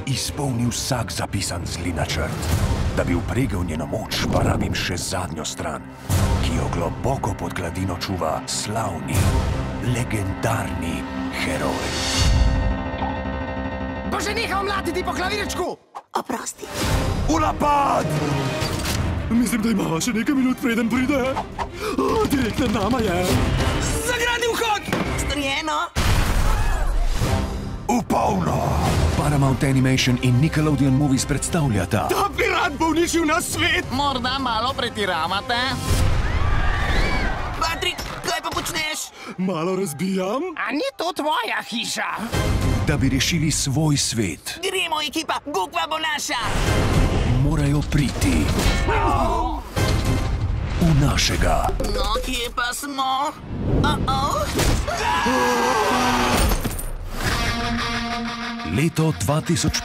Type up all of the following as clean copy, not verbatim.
izpolnil vsak zapisan zli načrt. Da bi vpregel njeno moč, pa rabim še zadnjo stran, ki jo globoko pod gladino čuva slavni, legendarni heroj. Bo že nehal mlatiti po klavirčku! Oprosti. V napad! Mislim, da imamo še nekaj minut, preden pride. Direkt nad nama je. Zagradi vhod! Storjeno. V polno! Paramount Animation in Nickelodeon Movies predstavljata Ta pirat bo uničil naš svet! Morda malo pretiravate? Patrik, kaj pa počneš? Malo razbijam. A ni to tvoja hiša? da bi rešili svoj svet. Gremo, ekipa, Bukva bo naša! Morajo priti v našega. No, kje pa smo? Leto 2015.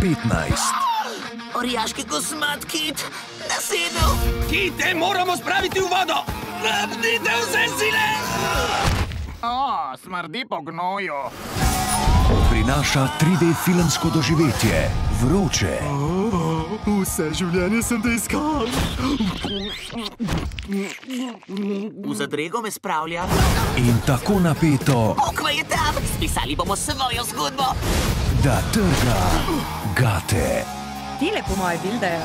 Orjaški kosmat kit, nasedel. Kite moramo spraviti v vodo! Napnite vse sile! O, smrdi po gnoju. Prinaša 3D filmsko doživetje. Vroče. Vse življenje sem te iskal. V zadrego me spravlja. In tako napeto, Bukva je tam! Spisali bomo svojo zgodbo. da trga gate. Tile po moje bildejo.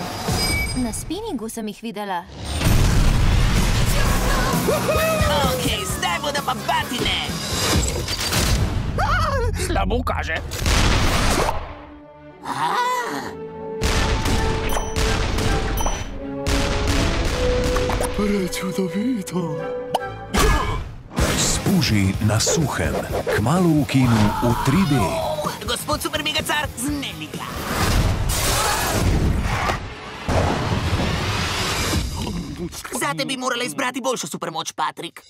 Na spinningu sem jih videla. Okej, zdaj bodo pa batine. Slabo kaže. Prečudovito. Spuži na suhem. Kmalu v kinu v 3D. Gospod Super Megacar, zneli ga. Zate bi morala izbrati boljšo supermoč, Patrik.